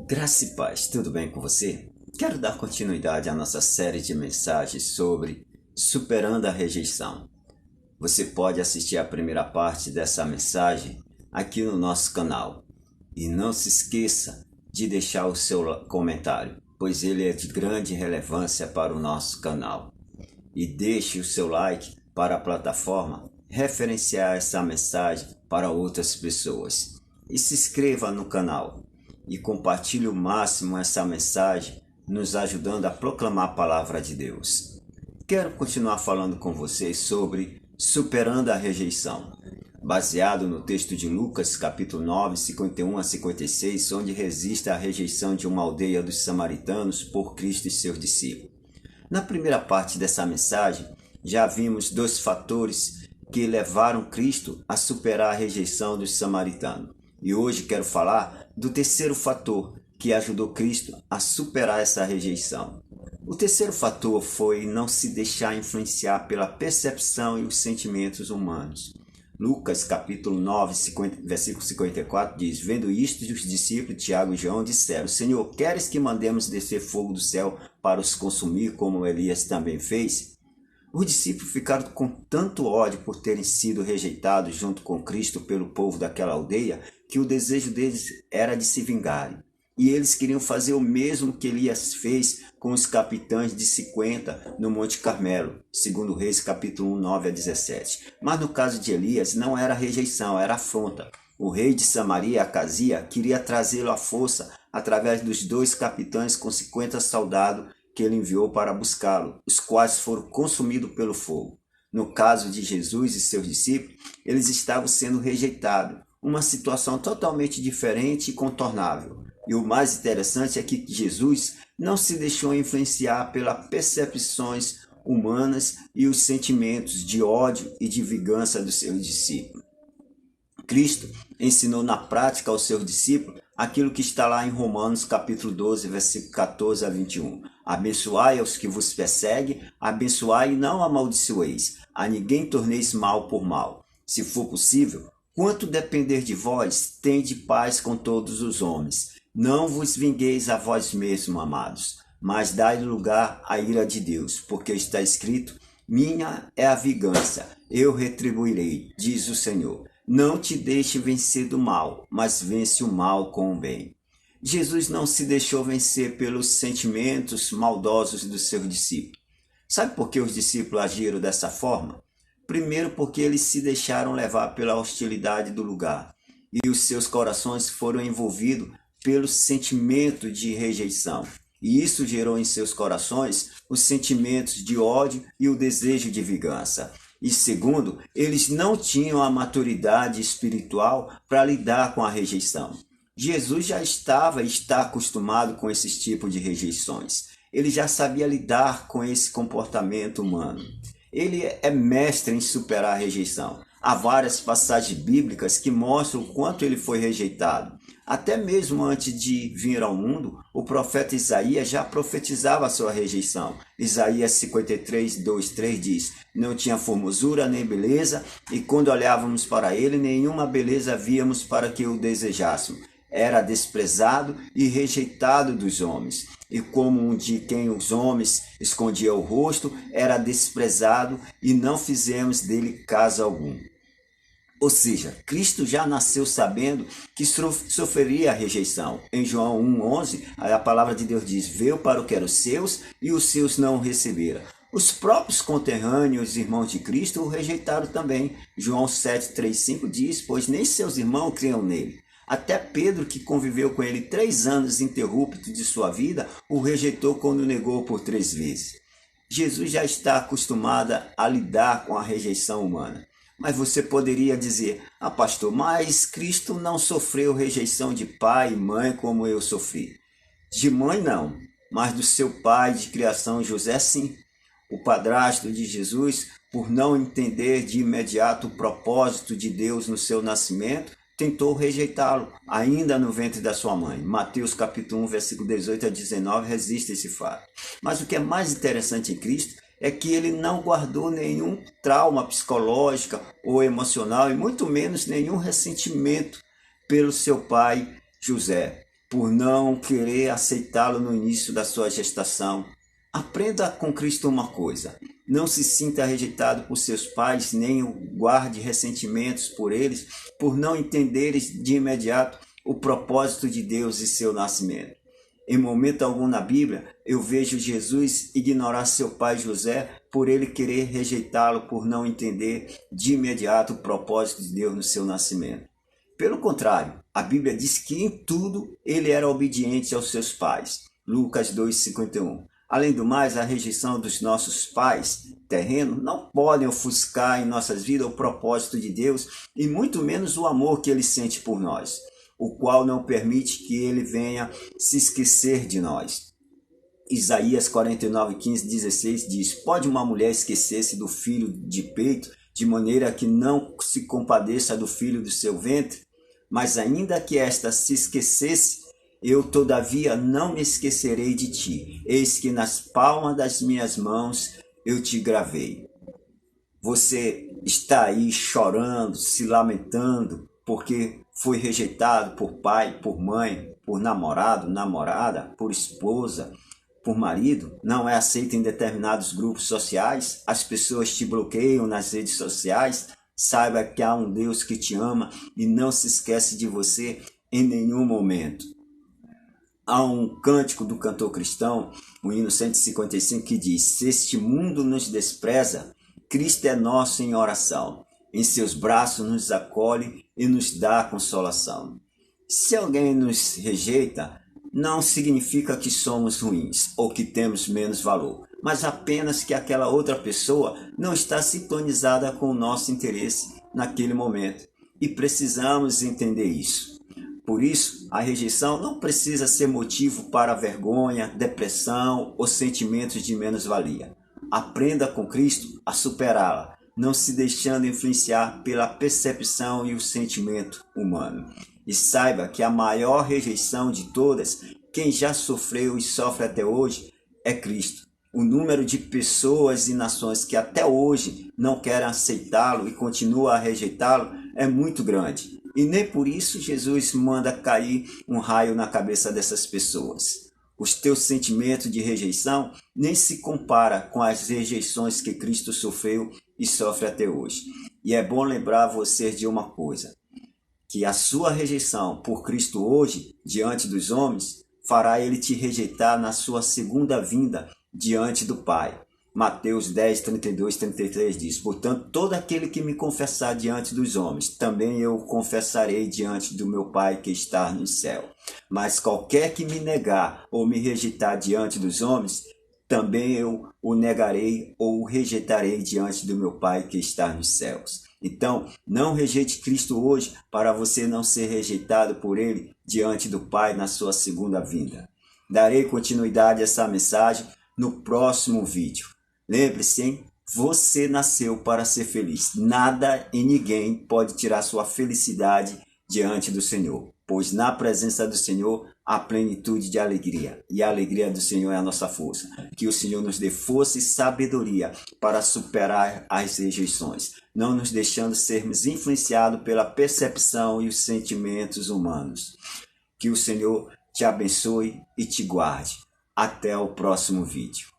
Graça e paz, tudo bem com você? Quero dar continuidade à nossa série de mensagens sobre superando a rejeição. Você pode assistir a primeira parte dessa mensagem aqui no nosso canal. E não se esqueça de deixar o seu comentário, pois ele é de grande relevância para o nosso canal. E deixe o seu like para a plataforma referenciar essa mensagem para outras pessoas. E se inscreva no canal e compartilhe o máximo essa mensagem, nos ajudando a proclamar a palavra de Deus. Quero continuar falando com vocês sobre superando a rejeição, baseado no texto de Lucas, capítulo 9, 51 a 56, onde resiste a rejeição de uma aldeia dos samaritanos por Cristo e seus discípulos. Na primeira parte dessa mensagem, já vimos dois fatores que levaram Cristo a superar a rejeição dos samaritanos. E hoje quero falar do terceiro fator que ajudou Cristo a superar essa rejeição. O terceiro fator foi não se deixar influenciar pela percepção e os sentimentos humanos. Lucas capítulo 9, versículo 54 diz: Vendo isto, os discípulos Tiago e João disseram: Senhor, queres que mandemos descer fogo do céu para os consumir, como Elias também fez? Os discípulos ficaram com tanto ódio por terem sido rejeitados junto com Cristo pelo povo daquela aldeia, que o desejo deles era de se vingarem. E eles queriam fazer o mesmo que Elias fez com os capitães de 50 no Monte Carmelo, segundo Reis capítulo 1, 9 a 17. Mas no caso de Elias não era rejeição, era afronta. O rei de Samaria, Acazia, queria trazê-lo à força através dos dois capitães com 50 soldados que ele enviou para buscá-lo, os quais foram consumidos pelo fogo. No caso de Jesus e seus discípulos, eles estavam sendo rejeitados, uma situação totalmente diferente e contornável. E o mais interessante é que Jesus não se deixou influenciar pelas percepções humanas e os sentimentos de ódio e de vingança dos seus discípulos. Cristo ensinou na prática aos seus discípulos aquilo que está lá em Romanos capítulo 12, versículo 14 a 21. Abençoai aos que vos perseguem, abençoai e não amaldiçoeis. A ninguém torneis mal por mal. Se for possível, quanto depender de vós, tende paz com todos os homens. Não vos vingueis a vós mesmos, amados, mas dai lugar à ira de Deus, porque está escrito: minha é a vingança, eu retribuirei, diz o Senhor. Não te deixe vencer do mal, mas vence o mal com o bem. Jesus não se deixou vencer pelos sentimentos maldosos dos seus discípulos. Sabe por que os discípulos agiram dessa forma? Primeiro, porque eles se deixaram levar pela hostilidade do lugar e os seus corações foram envolvidos pelo sentimento de rejeição. E isso gerou em seus corações os sentimentos de ódio e o desejo de vingança. E segundo, eles não tinham a maturidade espiritual para lidar com a rejeição. Jesus já estava e está acostumado com esses tipos de rejeições. Ele já sabia lidar com esse comportamento humano. Ele é mestre em superar a rejeição. Há várias passagens bíblicas que mostram o quanto ele foi rejeitado. Até mesmo antes de vir ao mundo, o profeta Isaías já profetizava a sua rejeição. Isaías 53, 2, 3 diz: Não tinha formosura nem beleza, e quando olhávamos para ele, nenhuma beleza víamos para que o desejássemos. Era desprezado e rejeitado dos homens. E como um de quem os homens escondiam o rosto, era desprezado e não fizemos dele caso algum. Ou seja, Cristo já nasceu sabendo que sofreria a rejeição. Em João 1,11, a palavra de Deus diz: Veio para o que eram os seus e os seus não o receberam. Os próprios conterrâneos, irmãos de Cristo, o rejeitaram também. João 7,3,5 diz: Pois nem seus irmãos criam nele. Até Pedro, que conviveu com ele 3 anos interruptos de sua vida, o rejeitou quando negou por 3 vezes. Jesus já está acostumado a lidar com a rejeição humana. Mas você poderia dizer: pastor, mas Cristo não sofreu rejeição de pai e mãe como eu sofri. De mãe não, mas do seu pai de criação José sim. O padrasto de Jesus, por não entender de imediato o propósito de Deus no seu nascimento, tentou rejeitá-lo, ainda no ventre da sua mãe. Mateus capítulo 1, versículo 18 a 19, resiste esse fato. Mas o que é mais interessante em Cristo é que ele não guardou nenhum trauma psicológico ou emocional, e muito menos nenhum ressentimento pelo seu pai José. por não querer aceitá-lo no início da sua gestação. Aprenda com Cristo uma coisa: não se sinta rejeitado por seus pais, nem guarde ressentimentos por eles, por não entenderes de imediato o propósito de Deus e seu nascimento. Em momento algum na Bíblia, eu vejo Jesus ignorar seu pai José por ele querer rejeitá-lo, por não entender de imediato o propósito de Deus no seu nascimento. Pelo contrário, a Bíblia diz que em tudo ele era obediente aos seus pais. Lucas 2,51. Além do mais, a rejeição dos nossos pais terrenos não podem ofuscar em nossas vidas o propósito de Deus e muito menos o amor que ele sente por nós, o qual não permite que ele venha se esquecer de nós. Isaías 49:15-16 diz: pode uma mulher esquecer-se do filho de peito, de maneira que não se compadeça do filho do seu ventre? Mas ainda que esta se esquecesse, eu todavia não me esquecerei de ti. Eis que nas palmas das minhas mãos eu te gravei. Você está aí chorando, se lamentando, porque foi rejeitado por pai, por mãe, por namorado, namorada, por esposa, por marido, não é aceito em determinados grupos sociais, as pessoas te bloqueiam nas redes sociais. Saiba que há um Deus que te ama e não se esquece de você em nenhum momento. Há um cântico do cantor cristão, o hino 155, que diz: se este mundo nos despreza, Cristo é nosso em oração. Em seus braços nos acolhe e nos dá consolação. Se alguém nos rejeita, não significa que somos ruins ou que temos menos valor, mas apenas que aquela outra pessoa não está sintonizada com o nosso interesse naquele momento. E precisamos entender isso. Por isso, a rejeição não precisa ser motivo para vergonha, depressão ou sentimentos de menos-valia. Aprenda com Cristo a superá-la, não se deixando influenciar pela percepção e o sentimento humano. E saiba que a maior rejeição de todas, quem já sofreu e sofre até hoje, é Cristo. O número de pessoas e nações que até hoje não querem aceitá-lo e continuam a rejeitá-lo é muito grande. E nem por isso Jesus manda cair um raio na cabeça dessas pessoas. Os teus sentimentos de rejeição nem se compara com as rejeições que Cristo sofreu e sofre até hoje. E é bom lembrar você de uma coisa: que a sua rejeição por Cristo hoje, diante dos homens, fará ele te rejeitar na sua segunda vinda diante do Pai. Mateus 10, 32, 33 diz: portanto, todo aquele que me confessar diante dos homens, também eu confessarei diante do meu Pai que está no céu. Mas qualquer que me negar ou me rejeitar diante dos homens, também eu o negarei ou o rejeitarei diante do meu Pai que está nos céus. Então, não rejeite Cristo hoje para você não ser rejeitado por Ele diante do Pai na sua segunda vinda. Darei continuidade a essa mensagem no próximo vídeo. Lembre-se, hein? Você nasceu para ser feliz. Nada e ninguém pode tirar sua felicidade diante do Senhor, pois na presença do Senhor há plenitude de alegria, e a alegria do Senhor é a nossa força. Que o Senhor nos dê força e sabedoria para superar as rejeições, não nos deixando sermos influenciados pela percepção e os sentimentos humanos. Que o Senhor te abençoe e te guarde. Até o próximo vídeo.